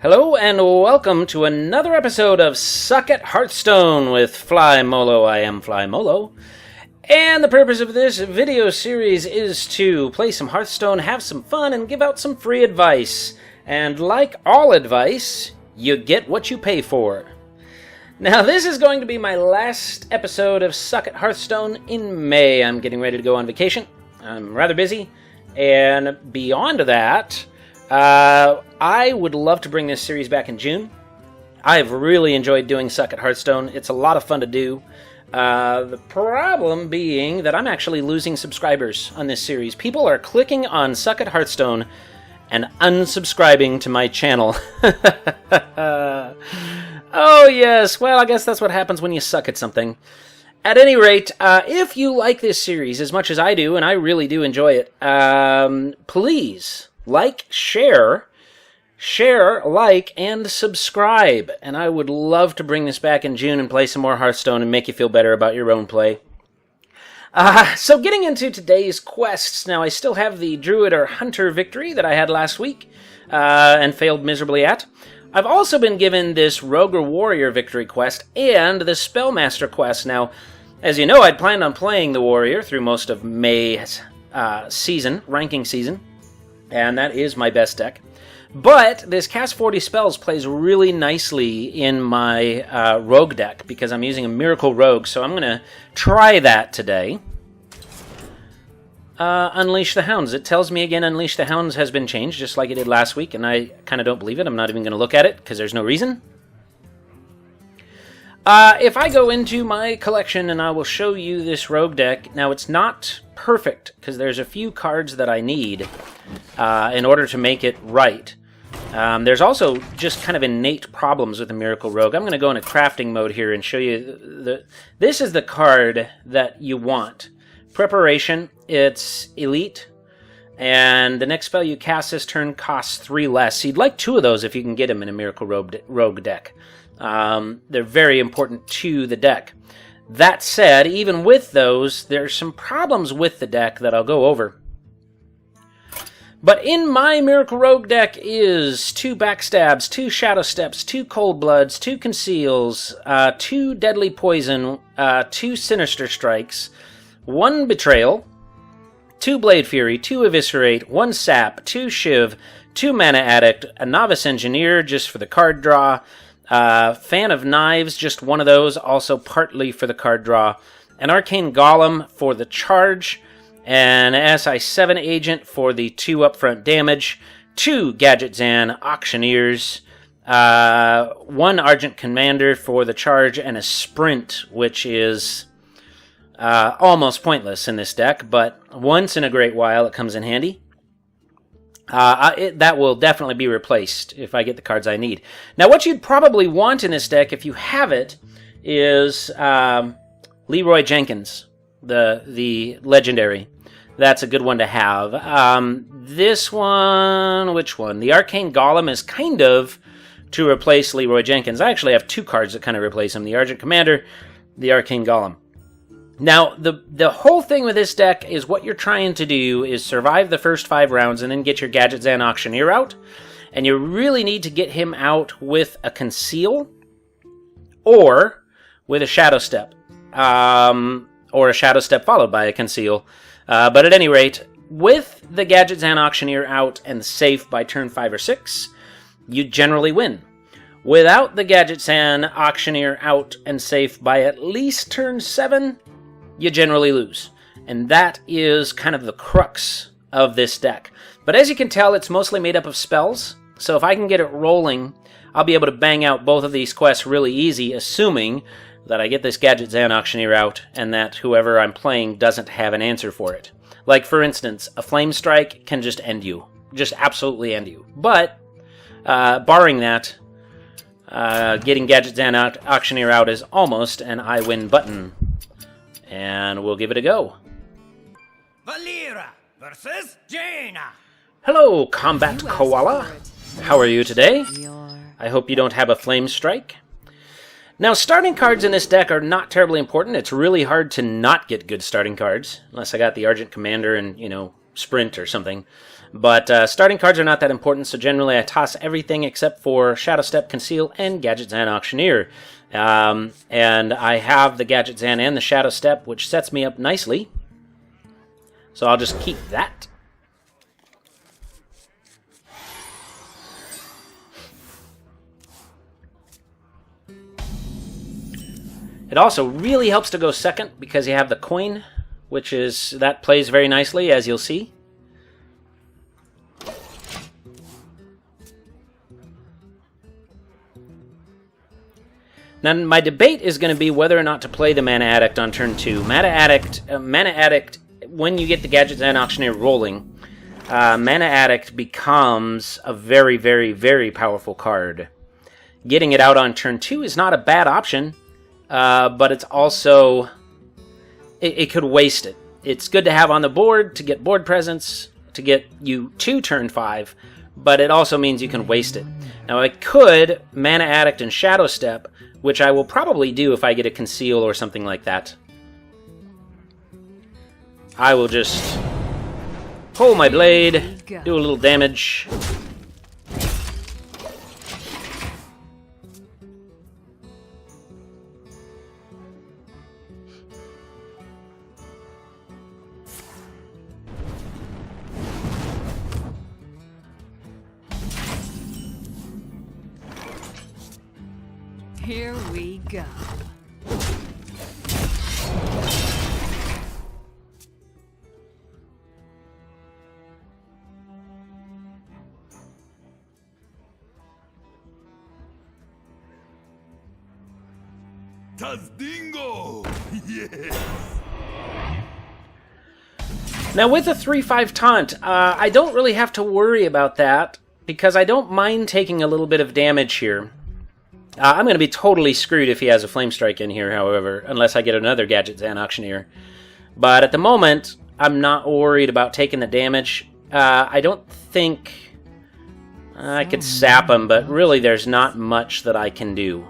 Hello and welcome to another episode of Suck at Hearthstone with flymolo. I am flymolo. And the purpose of this video series is to play some Hearthstone, have some fun, and give out some free advice. And like all advice, you get what you pay for. Now this is going to be my last episode of Suck at Hearthstone in May. I'm getting ready to go on vacation. I'm rather busy. And beyond that, I would love to bring this series back in June. I've really enjoyed doing Suck at Hearthstone. It's a lot of fun to do. The problem being that I'm actually losing subscribers on this series. People are clicking on Suck at Hearthstone and unsubscribing to my channel. Oh yes, well I guess that's what happens when you suck at something. At any rate, if you like this series as much as I do, and I really do enjoy it, please like, share, like, and subscribe. And I would love to bring this back in June and play some more Hearthstone and make you feel better about your own play. So getting into today's quests, now I still have the Druid or Hunter victory that I had last week and failed miserably at. I've also been given this Rogue or Warrior victory quest and the Spellmaster quest. Now, as you know, I'd planned on playing the Warrior through most of May's ranking season, and that is my best deck. But this Cast 40 Spells plays really nicely in my Rogue deck because I'm using a Miracle Rogue, so I'm going to try that today. Unleash the Hounds. It tells me again Unleash the Hounds has been changed, just like it did last week, and I kind of don't believe it. I'm not even going to look at it because there's no reason. If I go into my collection and I will show you this Rogue deck, now it's not perfect because there's a few cards that I need in order to make it right. There's also just kind of innate problems with the Miracle Rogue. I'm going to go into crafting mode here and show you this is the card that you want. Preparation, it's elite, and the next spell you cast this turn costs 3 less. So you'd like 2 of those if you can get them in a Miracle Rogue deck. They're very important to the deck. That said, even with those, there's some problems with the deck that I'll go over. But in my Miracle Rogue deck is 2 Backstabs, 2 Shadow Steps, 2 Cold Bloods, 2 Conceals, 2 Deadly Poison, 2 Sinister Strikes, 1 Betrayal, 2 Blade Fury, 2 Eviscerate, 1 Sap, 2 Shiv, 2 Mana Addict, a Novice Engineer just for the card draw, Fan of Knives, just one of those, also partly for the card draw, an Arcane Golem for the charge, an SI7 Agent for the 2 upfront damage, 2 Gadget Zan Auctioneers, 1 Argent Commander for the charge, and a Sprint, which is almost pointless in this deck, but once in a great while it comes in handy. That will definitely be replaced if I get the cards I need. Now, what you'd probably want in this deck, if you have it, is Leroy Jenkins, the legendary. That's a good one to have. This one, which one? The Arcane Golem is kind of to replace Leroy Jenkins. I actually have 2 cards that kind of replace him: the Argent Commander, the Arcane Golem. Now, the whole thing with this deck is what you're trying to do is survive the first 5 rounds and then get your Gadget Zan Auctioneer out. And you really need to get him out with a Conceal or with a Shadow Step. Or a Shadow Step followed by a Conceal. But at any rate, with the Gadget Zan Auctioneer out and safe by turn 5 or 6, you generally win. Without the Gadget Zan Auctioneer out and safe by at least turn 7, you generally lose. And that is kind of the crux of this deck. But as you can tell, it's mostly made up of spells. So if I can get it rolling, I'll be able to bang out both of these quests really easy, assuming that I get this Gadget Zan Auctioneer out and that whoever I'm playing doesn't have an answer for it. Like, for instance, a Flame Strike can just end you. Just absolutely end you. But, barring that, getting Gadget Zan Auctioneer out is almost an I win button. And we'll give it a go. Valera versus Jaina. Hello, Combat Koala. How are you today? I hope you don't have a Flame Strike. Now, starting cards in this deck are not terribly important. It's really hard to not get good starting cards, unless I got the Argent Commander and, sprint or something. But starting cards are not that important, so generally I toss everything except for Shadow Step, Conceal, and Gadget Zan Auctioneer. And I have the Gadget Zan and the Shadow Step, which sets me up nicely. So I'll just keep that. It also really helps to go second because you have the coin, that plays very nicely, as you'll see. Now, my debate is going to be whether or not to play the Mana Addict on turn 2. Mana Addict, when you get the Gadget Zan Auctioneer rolling, Mana Addict becomes a very, very, very powerful card. Getting it out on turn 2 is not a bad option, but it's also... It could waste it. It's good to have on the board to get board presence, to get you to turn 5, but it also means you can waste it. Now, I could Mana Addict and Shadow Step, which I will probably do if I get a Conceal or something like that. I will just pull my blade, do a little damage. Here we go. Tazdingo! Yes! Now, with a 3-5 taunt, I don't really have to worry about that, because I don't mind taking a little bit of damage here. I'm going to be totally screwed if he has a Flame Strike in here, however, unless I get another Gadget Zan Auctioneer. But at the moment, I'm not worried about taking the damage. I don't think I could sap him, but really there's not much that I can do.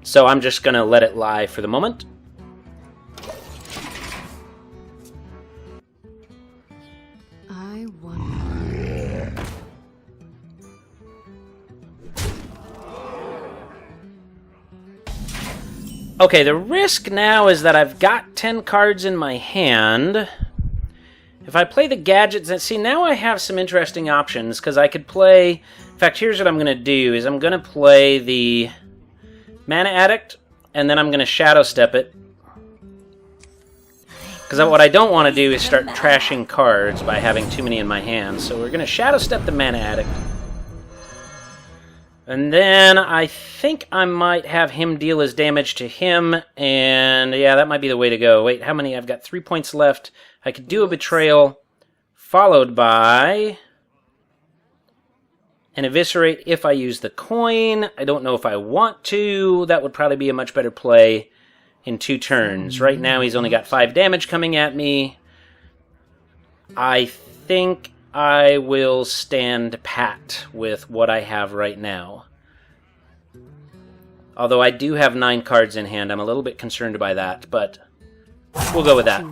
So I'm just going to let it lie for the moment. I wonder. Okay, the risk now is that I've got 10 cards in my hand. If I play the gadgets, see, now I have some interesting options, because I could play... In fact, here's what I'm going to do, is I'm going to play the Mana Addict, and then I'm going to Shadow Step it. Because what I don't want to do is start trashing cards by having too many in my hand. So we're going to Shadow Step the Mana Addict. And then I think I might have him deal his damage to him, and yeah, that might be the way to go. Wait, how many? I've got 3 points left. I could do a Betrayal, followed by an Eviscerate if I use the coin. I don't know if I want to. That would probably be a much better play in 2 turns. Right now he's only got 5 damage coming at me. I think I will stand pat with what I have right now. Although I do have 9 cards in hand, I'm a little bit concerned by that, but we'll go with that.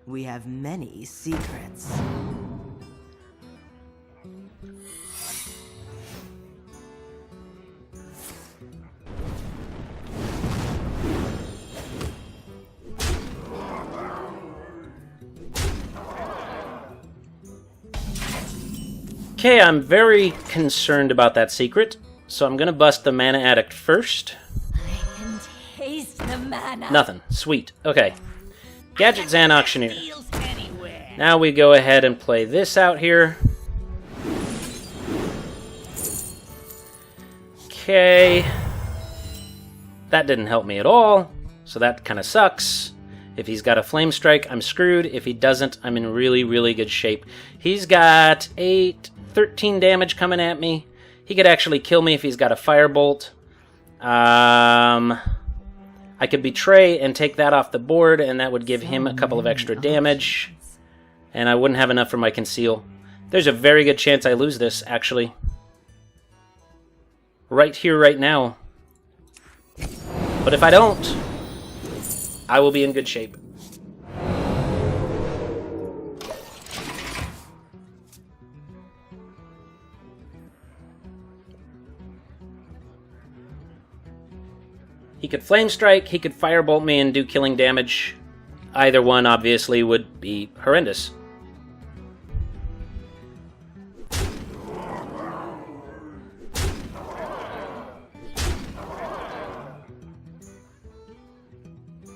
We have many secrets. Okay, I'm very concerned about that secret, so I'm going to bust the Mana Addict first. I can taste the mana. Nothing. Sweet. Okay. Gadget Zan Auctioneer. Now we go ahead and play this out here. Okay. That didn't help me at all, so that kind of sucks. If he's got a Flame Strike, I'm screwed. If he doesn't, I'm in really, really good shape. He's got 13 damage coming at me. He could actually kill me if he's got a Firebolt. I could Betray and take that off the board, and that would give him a couple of extra damage. And I wouldn't have enough for my Conceal. There's a very good chance I lose this, actually. Right here, right now. But if I don't, I will be in good shape. He could Flame Strike, he could Firebolt me and do killing damage. Either one, obviously, would be horrendous.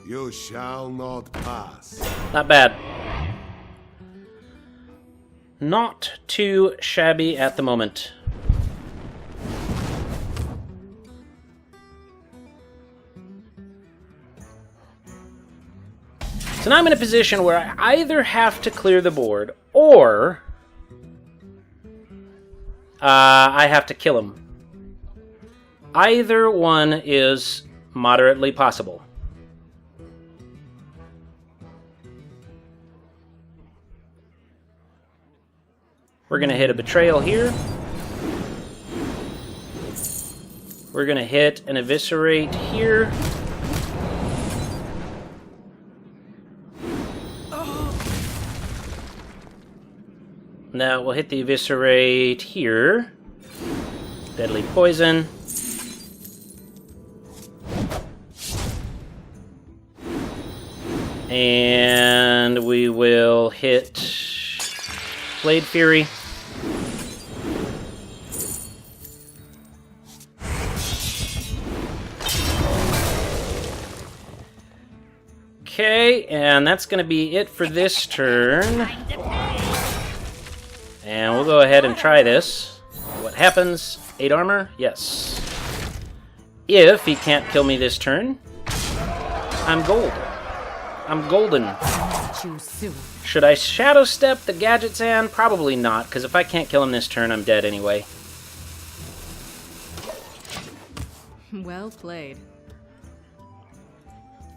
You shall not pass. Not bad. Not too shabby at the moment. So now I'm in a position where I either have to clear the board, or I have to kill him. Either one is moderately possible. We're going to hit a Betrayal here. We're going to hit an Eviscerate here. Now we'll hit the Eviscerate here. Deadly Poison. And we will hit Blade Fury. Okay, and that's going to be it for this turn. And we'll go ahead and try this. What happens? 8 armor? Yes. If he can't kill me this turn, I'm gold. I'm golden. Should I Shadow Step the Gadget Zan? Probably not, because if I can't kill him this turn, I'm dead anyway. Well played.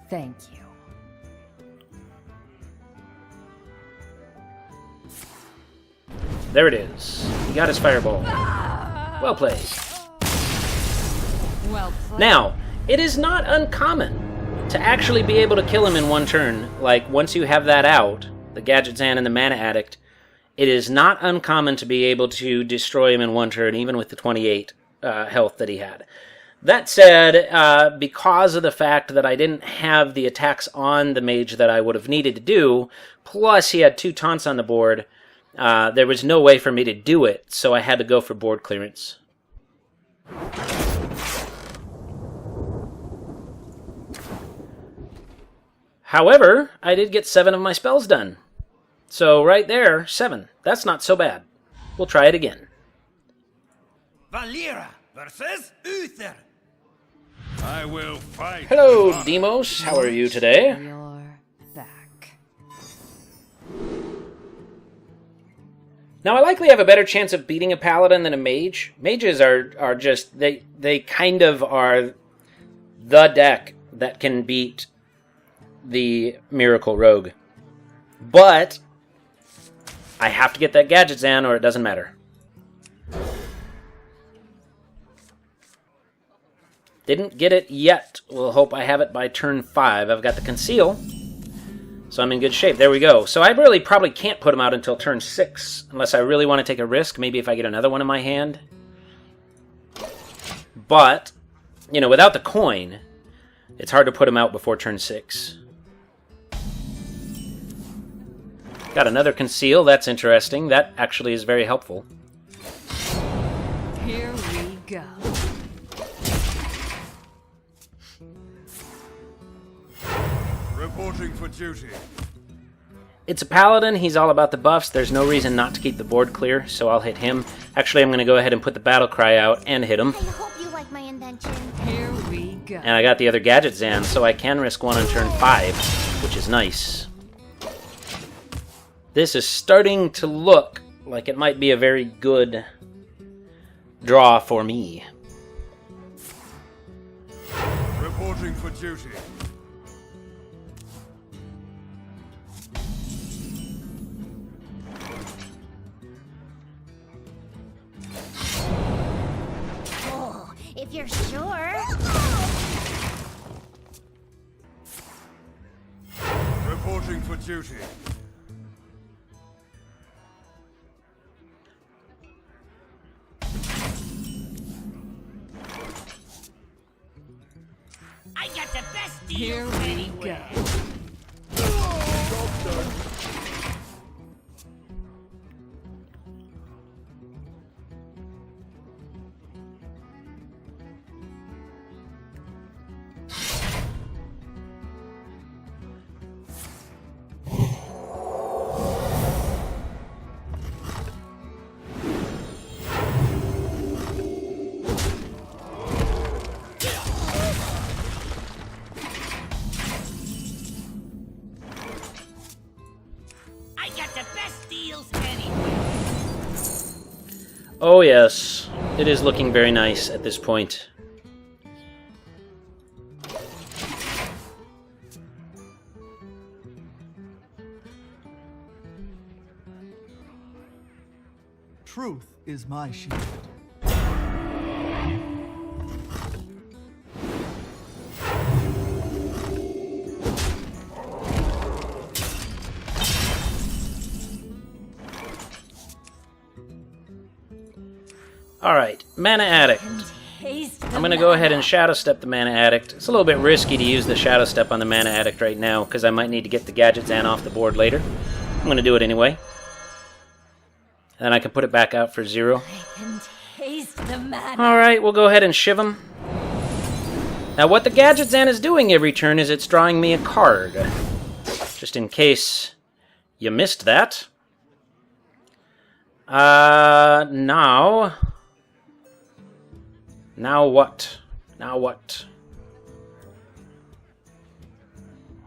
Thank you. There it is. He got his Fireball. Well played. Well played. Now, it is not uncommon to actually be able to kill him in one turn. Like, once you have that out, the Gadget Zan and the Mana Addict, it is not uncommon to be able to destroy him in one turn, even with the 28 health that he had. That said, because of the fact that I didn't have the attacks on the mage that I would have needed to do, plus he had 2 taunts on the board, there was no way for me to do it, so I had to go for board clearance. However, I did get 7 of my spells done. So right there, 7. That's not so bad. We'll try it again. Valera versus Uther. I will fight. Hello, Demos. How are you today? You're back. Now, I likely have a better chance of beating a paladin than a mage. Mages are just, they kind of are the deck that can beat the Miracle Rogue. But I have to get that Gadget Zan or it doesn't matter. Didn't get it yet. We'll hope I have it by turn 5. I've got the Conceal, so I'm in good shape. There we go. So I really probably can't put him out until turn 6, unless I really want to take a risk. Maybe if I get another one in my hand. But, you know, without the coin, it's hard to put him out before turn 6. Got another Conceal. That's interesting. That actually is very helpful. Here we go. Reporting for duty. It's a paladin. He's all about the buffs. There's no reason not to keep the board clear, so I'll hit him. Actually, I'm going to go ahead and put the battle cry out and hit him. I hope you like my invention. Here we go. And I got the other Gadget Zan, so I can risk 1 on turn 5, which is nice. This is starting to look like it might be a very good draw for me. Reporting for duty. Oh, if you're sure. Reporting for duty. I got the best deal Here we anywhere. go. I got the best deals anywhere. Oh yes, it is looking very nice at this point. Truth is my shield. Alright, Mana Addict. Taste I'm going to go ahead and Shadow Step the Mana Addict. It's a little bit risky to use the Shadow Step on the Mana Addict right now, because I might need to get the Gadget Zan off the board later. I'm going to do it anyway. And then I can put it back out for 0. I can taste the mana. Alright, we'll go ahead and shiv him. Now what the Gadget Zan is doing every turn is it's drawing me a card. Just in case you missed that. Now what? Now what?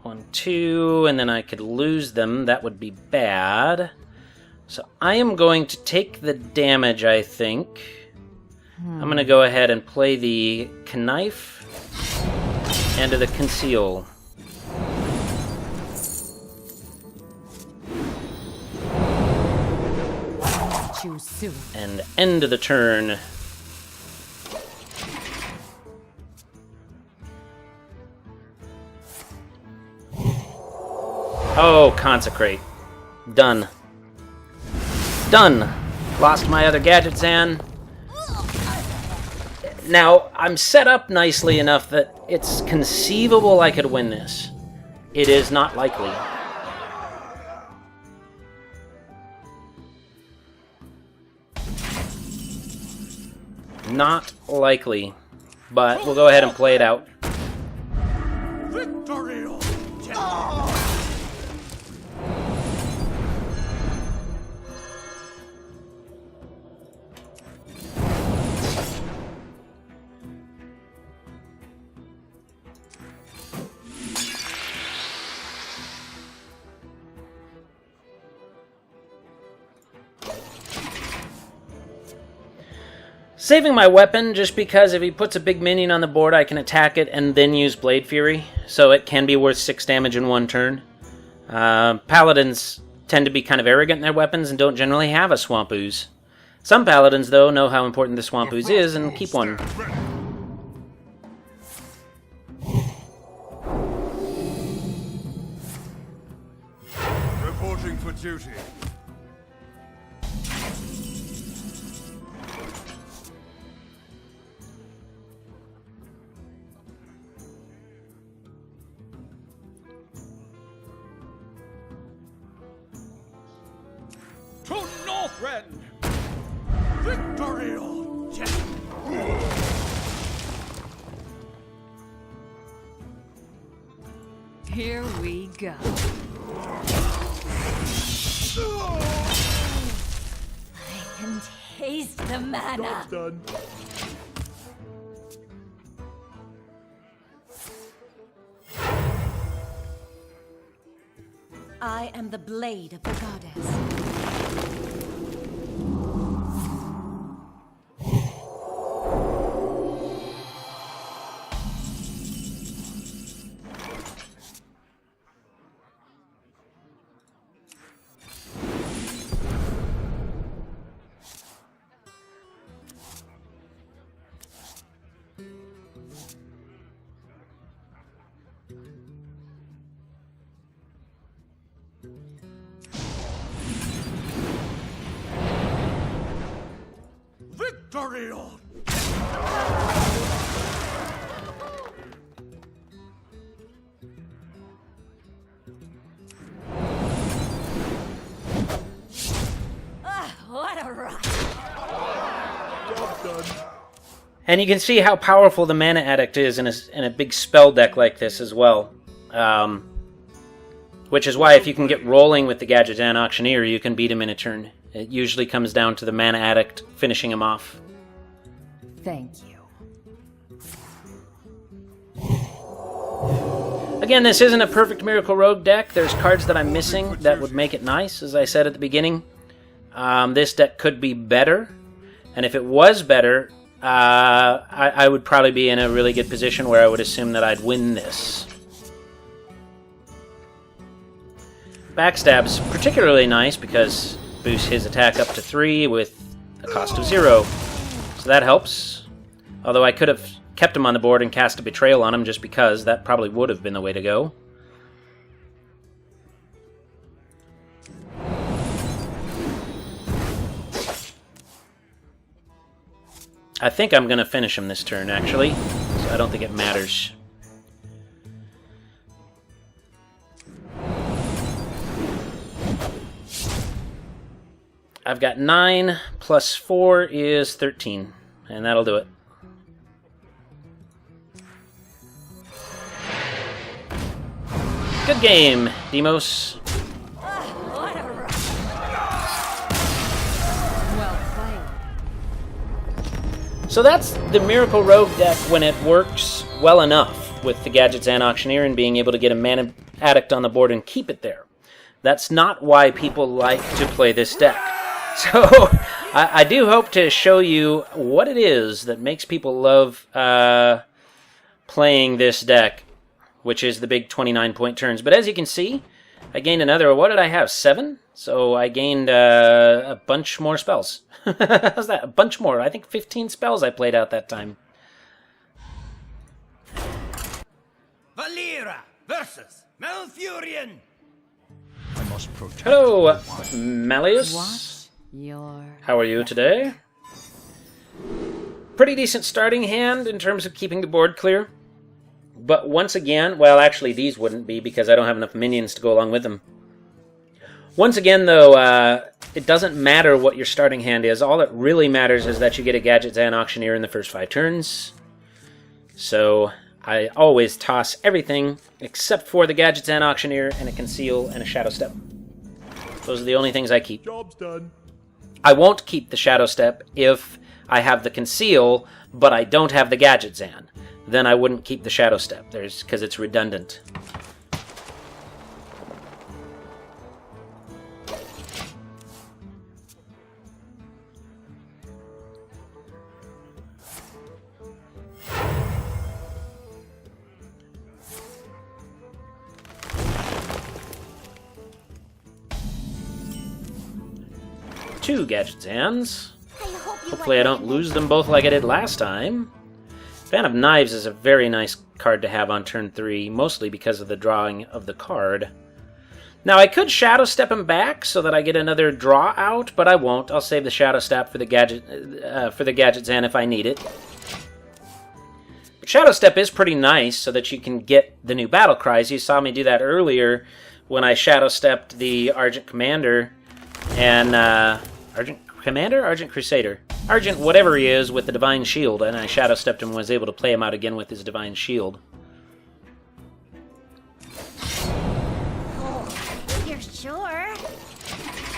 1, 2, and then I could lose them. That would be bad. So I am going to take the damage, I think. I'm going to go ahead and play the Knife and the Conceal. Too soon. And end the turn. Oh, Consecrate. Done. Done. Lost my other Gadget Zan. Now, I'm set up nicely enough that it's conceivable I could win this. It is not likely. Not likely. But we'll go ahead and play it out. Victory! Saving my weapon just because if he puts a big minion on the board, I can attack it and then use Blade Fury, so it can be worth 6 damage in one turn. Paladins tend to be kind of arrogant in their weapons and don't generally have a Swamp Ooze. Some Paladins, though, know how important the Swamp Ooze is and keep one. Reporting for duty. To Northrend! Victory! Here we go. I can taste the mana. Done. I am the blade of the goddess. Victory on! What a rot! Job done. And you can see how powerful the Mana Addict is in a big spell deck like this as well. Which is why if you can get rolling with the Gadgetzan Auctioneer, you can beat him in a turn. It usually comes down to the Mana Addict finishing him off. Thank you. Again, this isn't a perfect Miracle Rogue deck. There's cards that I'm missing that would make it nice, as I said at the beginning. This deck could be better, and if it was better, I would probably be in a really good position where I would assume that I'd win this. Backstab's particularly nice because it boosts his attack up to 3 with a cost of 0. So that helps. Although I could have kept him on the board and cast a Betrayal on him just because. That probably would have been the way to go. I think I'm going to finish him this turn, actually. So I don't think it matters. I've got 9 plus 4 is 13, and that'll do it. Good game, Demos. What a rot! Well played. So that's the Miracle Rogue deck when it works well enough with the Gadgetzan Auctioneer and being able to get a Mana Addict on the board and keep it there. That's not why people like to play this deck. So I do hope to show you what it is that makes people love playing this deck, which is the big 29-point turns. But as you can see, I gained another, what did I have, 7? So I gained a bunch more spells. How's that? A bunch more. I think 15 spells I played out that time. Valera versus Malfurion! I must protect. Hello, Malleus. Watch your... How are you today? Pretty decent starting hand in terms of keeping the board clear. But once again, well, actually these wouldn't be because I don't have enough minions to go along with them. Once again, though, it doesn't matter what your starting hand is. All that really matters is that you get a Gadgetzan Auctioneer in the first 5 turns. So I always toss everything except for the Gadgetzan Auctioneer and a Conceal and a Shadow Step. Those are the only things I keep. Job's done. I won't keep the Shadow Step if I have the Conceal, but I don't have the Gadgetzan. Then I wouldn't keep the Shadow Step, because it's redundant. Two Gadgetzans. Hopefully I don't lose them both like I did last time. Fan of Knives is a very nice card to have on turn 3, mostly because of the drawing of the card. Now I could Shadow Step him back so that I get another draw out, but I won't. I'll save the Shadow Step for the Gadgetzan if I need it. But Shadow Step is pretty nice so that you can get the new battle cries. You saw me do that earlier when I Shadow Stepped the Argent Commander and Argent Commander? Argent Crusader. Argent whatever he is with the Divine Shield, and I Shadow Stepped him and was able to play him out again with his Divine Shield. Oh, you're sure?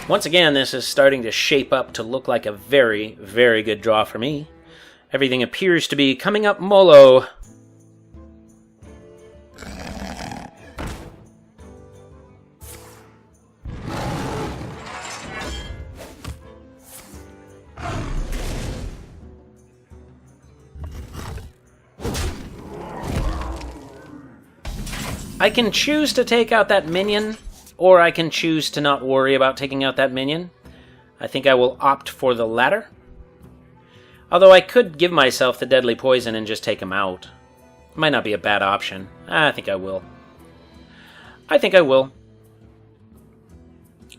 Once again, this is starting to shape up to look like a very, very good draw for me. Everything appears to be coming up molo. I can choose to take out that minion, or I can choose to not worry about taking out that minion. I think I will opt for the latter. Although I could give myself the deadly poison and just take him out. Might not be a bad option. I think I will. I think I will.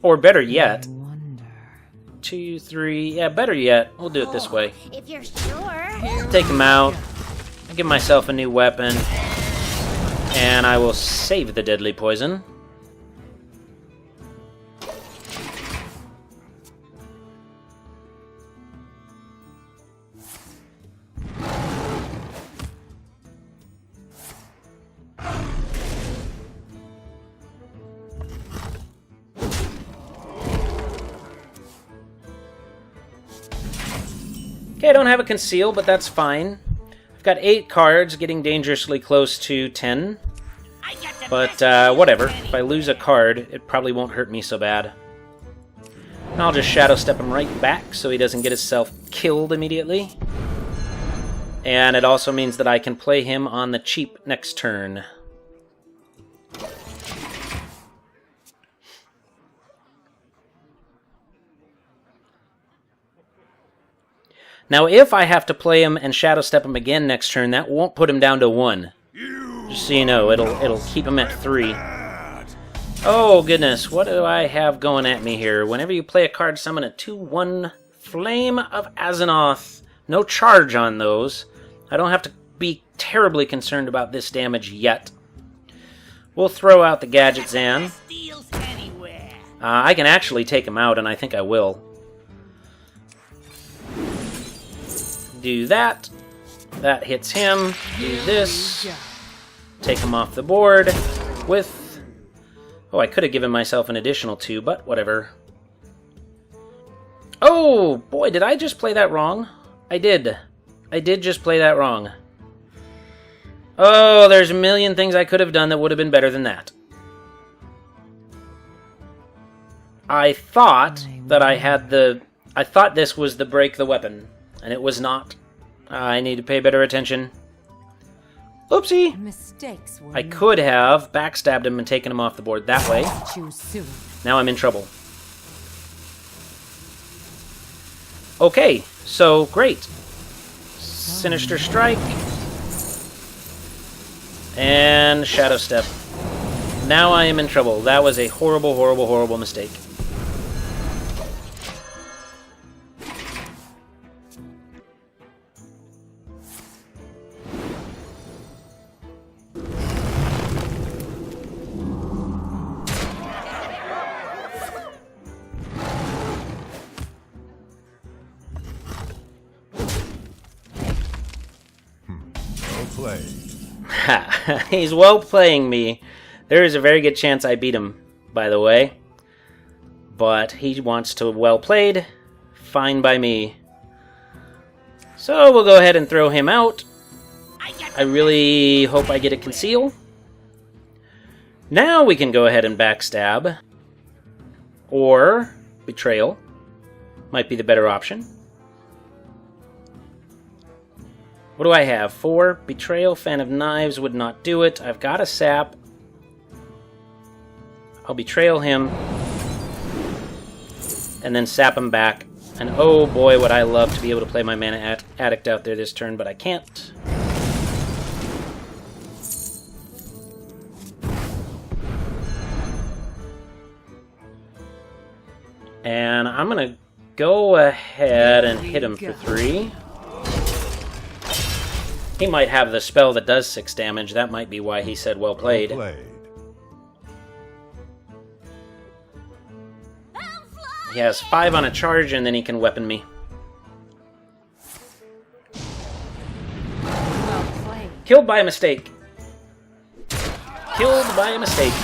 Or better yet, 2, 3. Yeah, better yet, we'll do it this way. If you're sure. Take him out. I'll give myself a new weapon. And I will save the deadly poison. Okay, I don't have a conceal, but that's fine. I've got 8 cards, getting dangerously close to 10. But, whatever. If I lose a card, it probably won't hurt me so bad. And I'll just Shadow Step him right back so he doesn't get himself killed immediately. And it also means that I can play him on the cheap next turn. Now, if I have to play him and Shadow Step him again next turn, that won't put him down to 1. Just so you know, it'll keep him at 3. Oh, goodness, what do I have going at me here? Whenever you play a card, summon a 2/1 Flame of Azeroth. No charge on those. I don't have to be terribly concerned about this damage yet. We'll throw out the Gadget Zan. I can actually take him out, and I think I will. Do that. That hits him. Do this. Take him off the board with... Oh, I could have given myself an additional 2, but whatever. Oh, boy, did I just play that wrong? I did. I did just play that wrong. Oh, there's a million things I could have done that would have been better than that. I thought that I had the... I thought this was the break the weapon. And it was not. I need to pay better attention. Oopsie! Mistakes were I could have backstabbed him and taken him off the board that way. too soon. Now I'm in trouble. Okay, so great. Sinister Strike. And Shadow Step. Now I am in trouble. That was a horrible, horrible, horrible mistake. He's well playing me. There is a very good chance I beat him, by the way. But he wants to well played. Fine by me. So we'll go ahead and throw him out. I really hope I get a conceal. Now we can go ahead and backstab. Or betrayal. Might be the better option. What do I have? 4. Betrayal, Fan of Knives would not do it. I've got a sap. I'll betrayal him. And then sap him back. And oh boy, would I love to be able to play my Mana Addict out there this turn, but I can't. And I'm going to go ahead and hit him for 3. He might have the spell that does 6 damage. That might be why he said well played. He has 5 on a charge, and then he can weapon me. Well played. Killed by a mistake. Killed by a mistake.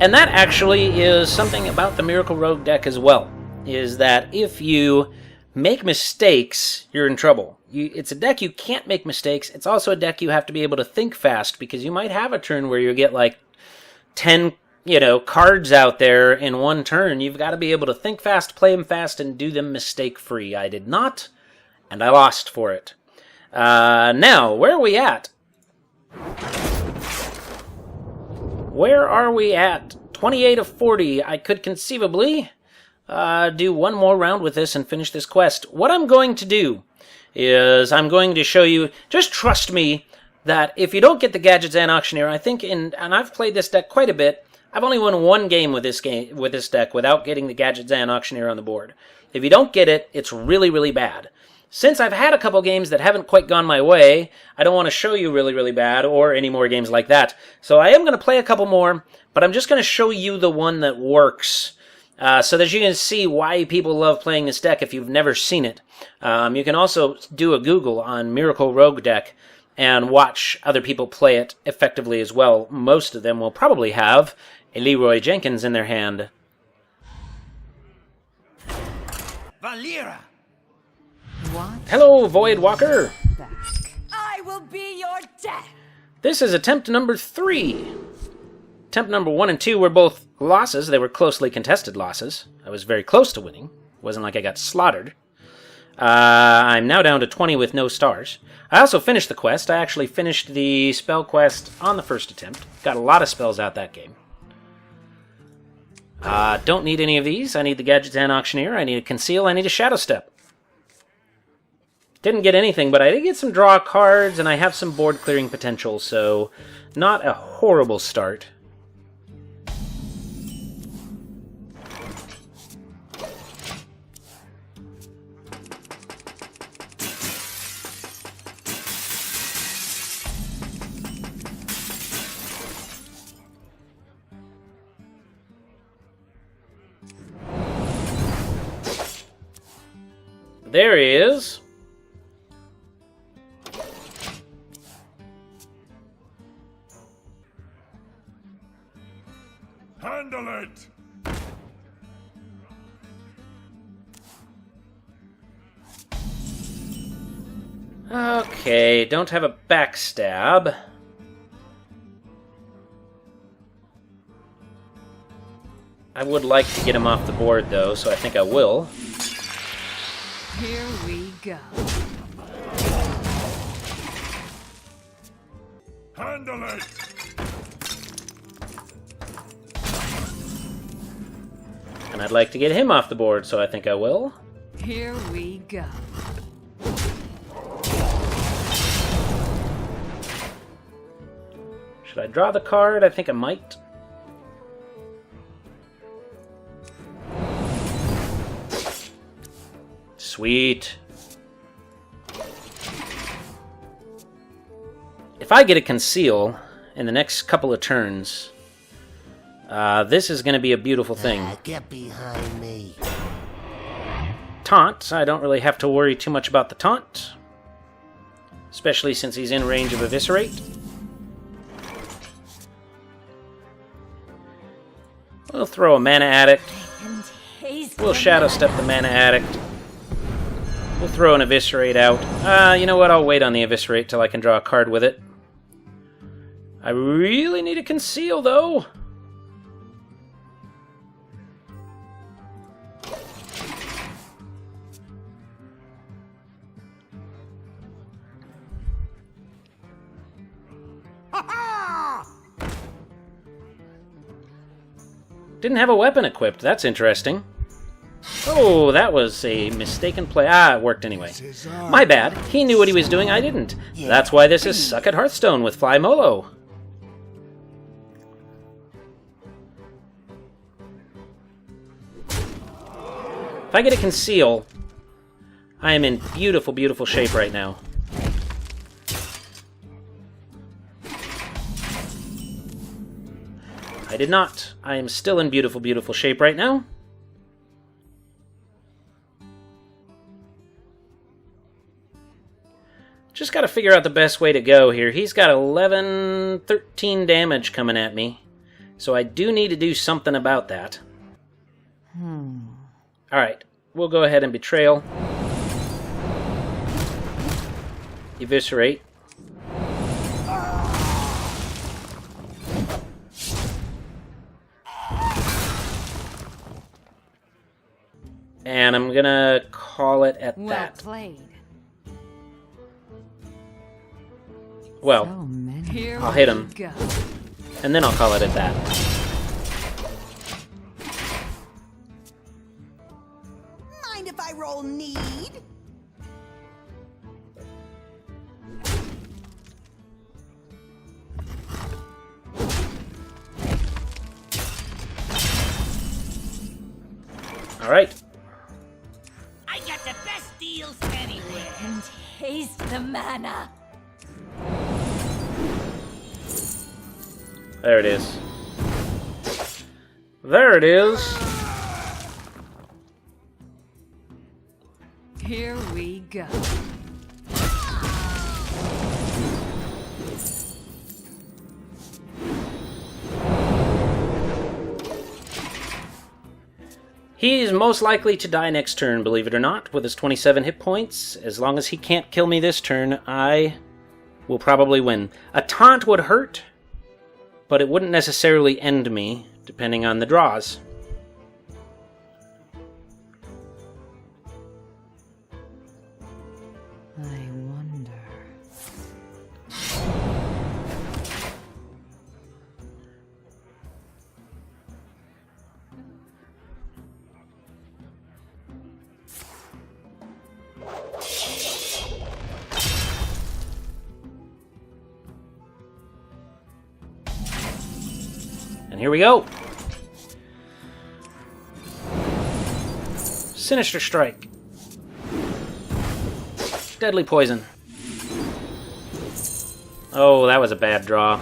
And that actually is something about the Miracle Rogue deck as well. Is that if you make mistakes, you're in trouble. It's a deck you can't make mistakes. It's also a deck you have to be able to think fast, because you might have a turn where you get like 10, cards out there in one turn. You've got to be able to think fast, play them fast, and do them mistake-free. I did not, and I lost for it. Now, where are we at? Where are we at? 28 of 40. I could conceivably do one more round with this and finish this quest. What I'm going to do is I'm going to show you, just trust me, that if you don't get the Gadget Zan Auctioneer, I think and I've played this deck quite a bit, I've only won one game with this deck without getting the Gadget Zan Auctioneer on the board. If you don't get it, it's really, really bad. Since I've had a couple games that haven't quite gone my way, I don't want to show you really, really bad or any more games like that. So I am going to play a couple more, but I'm just going to show you the one that works so that you can see why people love playing this deck if you've never seen it. You can also do a Google on Miracle Rogue deck and watch other people play it effectively as well. Most of them will probably have a Leroy Jenkins in their hand. Valera! What? Hello, Void Walker! Back. I will be your death. This is attempt number 3. Attempt number 1 and 2 were both losses. They were closely contested losses. I was very close to winning. It wasn't like I got slaughtered. I'm now down to 20 with no stars. I also finished the quest. I actually finished the spell quest on the first attempt. Got a lot of spells out that game. Don't need any of these. I need the Gadget Zan Auctioneer. I need a Conceal. I need a Shadow Step. Didn't get anything, but I did get some draw cards, and I have some board clearing potential, so not a horrible start. There he is. Handle it! Okay, don't have a backstab. I would like to get him off the board, though, so I think I will. Here we go. Handle it! And I'd like to get him off the board, so I think I will. Here we go. Should I draw the card? I think I might. Sweet. If I get a Conceal in the next couple of turns, this is going to be a beautiful thing. Get behind me. Taunt. I don't really have to worry too much about the taunt. Especially since he's in range of Eviscerate. We'll throw a Mana Addict. We'll Shadow Step the Mana Addict. We'll throw an Eviscerate out. You know what? I'll wait on the Eviscerate till I can draw a card with it. I really need a Conceal, though. Didn't have a weapon equipped. That's interesting. Oh, that was a mistaken play. It worked anyway. My bad. He knew what he was doing. I didn't. That's why this is Suck at Hearthstone with flymolo. If I get a Conceal, I am in beautiful, beautiful shape right now. I did not. I am still in beautiful, beautiful shape right now. Just got to figure out the best way to go here. He's got 11, 13 damage coming at me. So I do need to do something about that. Alright, we'll go ahead and Betrayal. Eviscerate. And I'm gonna call it at Well that. played. Well, So many. Here I'll hit we him. go. and then I'll call it at that. Mind if I roll need? All right. I got the best deals anywhere. And taste the mana. There it is. There it is. Here we go. He's most likely to die next turn, believe it or not, with his 27 hit points. As long as he can't kill me this turn, I will probably win. A taunt would hurt, but it wouldn't necessarily end me, depending on the draws. I wonder. And here we go. Sinister Strike. Deadly Poison. Oh, that was a bad draw.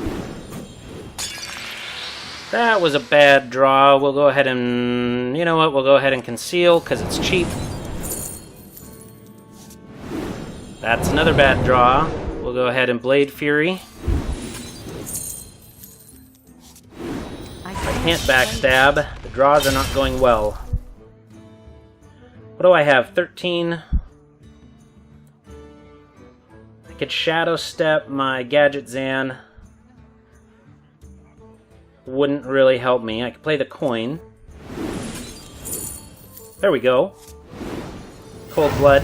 That was a bad draw. We'll go ahead and... You know what? We'll go ahead and conceal, because it's cheap. That's another bad draw. We'll go ahead and Blade Fury. I can't backstab. The draws are not going well. What do I have? 13. I could Shadow Step my Gadget Zan. Wouldn't really help me. I could play the coin. There we go. Cold Blood.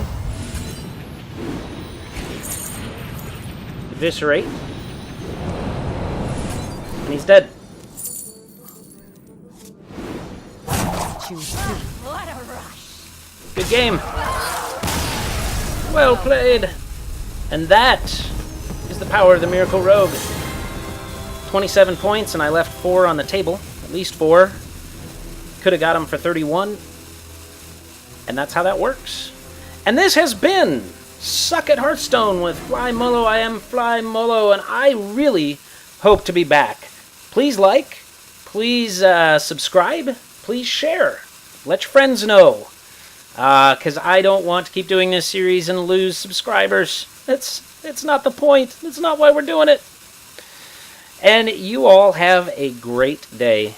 Eviscerate. And he's dead. What a rush. Good game. Well played. And that is the power of the Miracle Rogue. 27 points, and I left 4 on the table. At least 4. Could have got him for 31. And that's how that works. And this has been Suck at Hearthstone with flymolo. I am flymolo, and I really hope to be back. Please like. Please subscribe. Please share. Let your friends know. Because I don't want to keep doing this series and lose subscribers. It's not the point. It's not why we're doing it. And you all have a great day.